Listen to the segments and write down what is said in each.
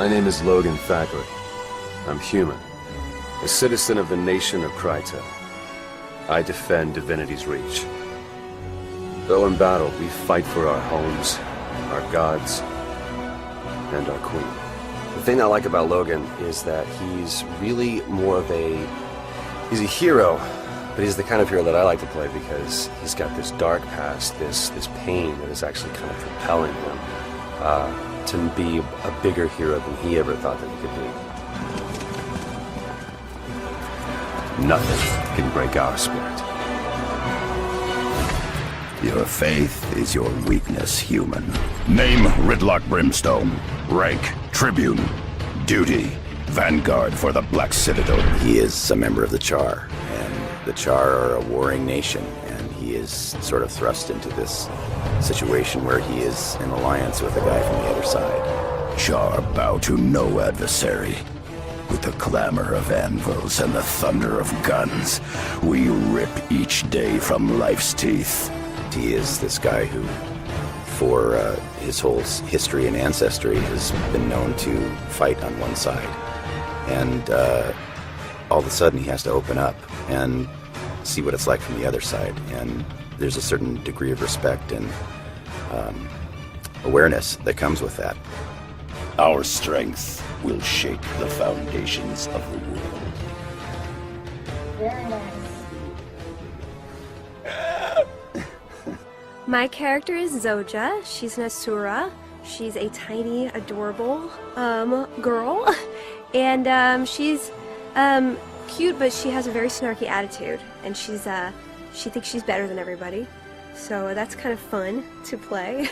My name is Logan Thackeray. I'm human, a citizen of the nation of Kryta. I defend Divinity's Reach. Though in battle, we fight for our homes, our gods, and our queen. The thing I like about Logan is that he's really more of he's a hero, but he's the kind of hero that I like to play because he's got this dark past, this pain that is actually kind of propelling him to be a bigger hero than he ever thought that he could be. Nothing can break our spirit. Your faith is your weakness, human. Name Ridlock Brimstone. Rank Tribune. Duty Vanguard for the Black Citadel. He is a member of the Char, and the Char are a warring nation, and he is sort of thrust into this situation where he is in alliance with a guy from the other side. Char bow to no adversary. With the clamor of anvils and the thunder of guns, we rip each day from life's teeth. He is this guy who, for his whole history and ancestry, has been known to fight on one side. And all of a sudden he has to open up and see what it's like from the other side. And there's a certain degree of respect and awareness that comes with that. Our strength will shake the foundations of the world. Very nice. My character is Zoja. She's an Asura. She's a tiny, adorable girl. And she's cute, but she has a very snarky attitude. And she thinks she's better than everybody. So that's kind of fun to play.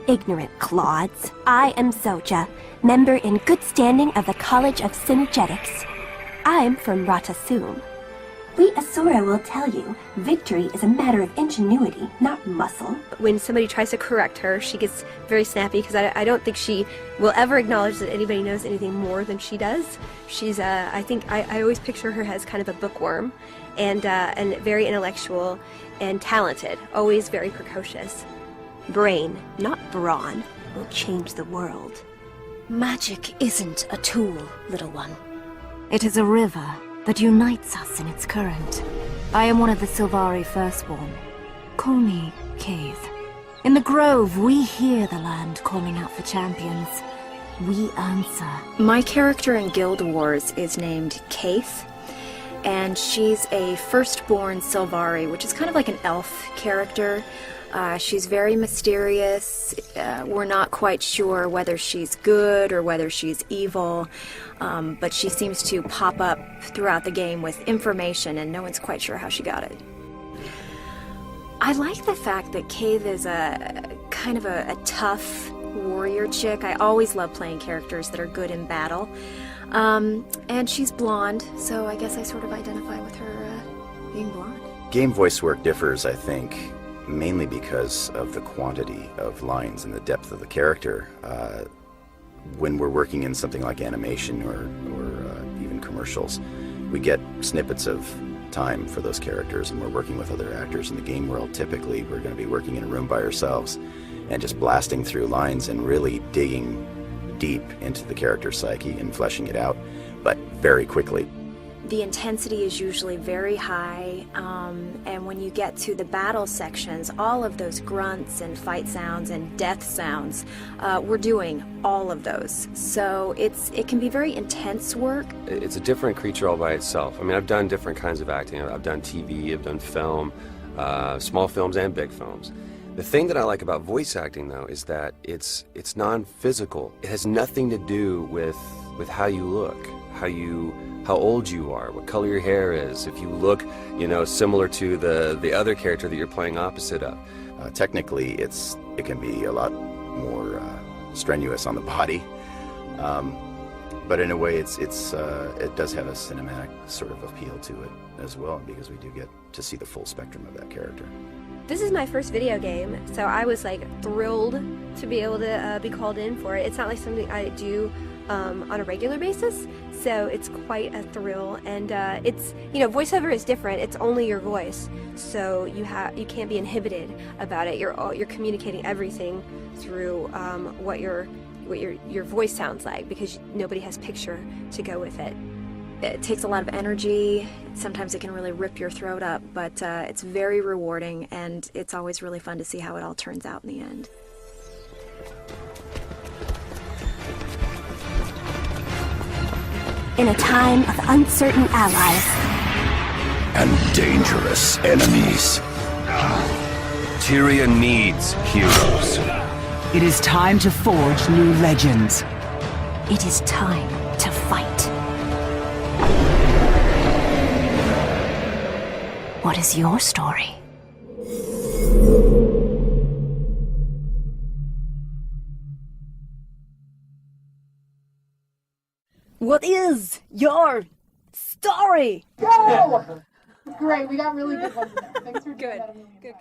Ignorant clods. I am Zoja, member in good standing of the College of Synergetics. I'm from Ratasum. We Asura will tell you, victory is a matter of ingenuity, not muscle. When somebody tries to correct her, she gets very snappy because I don't think she will ever acknowledge that anybody knows anything more than she does. She's, I think, I always picture her as kind of a bookworm and very intellectual and talented, always very precocious. Brain, not brawn, will change the world. Magic isn't a tool, little one. It is a river that unites us in its current. I am one of the Sylvari Firstborn. Call me Cave. In the Grove, we hear the land calling out for champions. We answer. My character in Guild Wars is named Kaith, and she's a Firstborn Sylvari, which is kind of like an elf character. She's very mysterious. We're not quite sure whether she's good or whether she's evil, but she seems to pop up throughout the game with information, and no one's quite sure how she got it. I like the fact that Cave is a kind of a tough warrior chick. I always love playing characters that are good in battle. And she's blonde, so I guess I sort of identify with her being blonde. Game voice work differs, I think, mainly because of the quantity of lines and the depth of the character. When we're working in something like animation or even commercials, we get snippets of time for those characters, and we're working with other actors. In the game world, typically we're going to be working in a room by ourselves and just blasting through lines and really digging deep into the character psyche and fleshing it out, but very quickly. The intensity is usually very high, and when you get to the battle sections, all of those grunts and fight sounds and death sounds, we're doing all of those. So it can be very intense work. It's a different creature all by itself. I mean, I've done different kinds of acting. I've done TV, I've done film, small films and big films. The thing that I like about voice acting, though, is that it's non-physical. It has nothing to do with how you look, how old you are, what color your hair is, if you look, similar to the other character that you're playing opposite of. Technically, it can be a lot more strenuous on the body, but in a way, it does have a cinematic sort of appeal to it as well, because we do get to see the full spectrum of that character. This is my first video game, so I was thrilled to be able to be called in for it. It's not like something I do on a regular basis, so it's quite a thrill. And it's, voiceover is different. It's only your voice, so you can't be inhibited about it. You're communicating everything through what what your voice sounds like, because nobody has picture to go with it. It takes a lot of energy. Sometimes it can really rip your throat up, but it's very rewarding, and it's always really fun to see how it all turns out in the end. In a time of uncertain allies and dangerous enemies, Tyria needs heroes. It is time to forge new legends. it is time to fight. What is your story? What is your story? Go! Great, we got really good ones. Thanks for doing that. Good.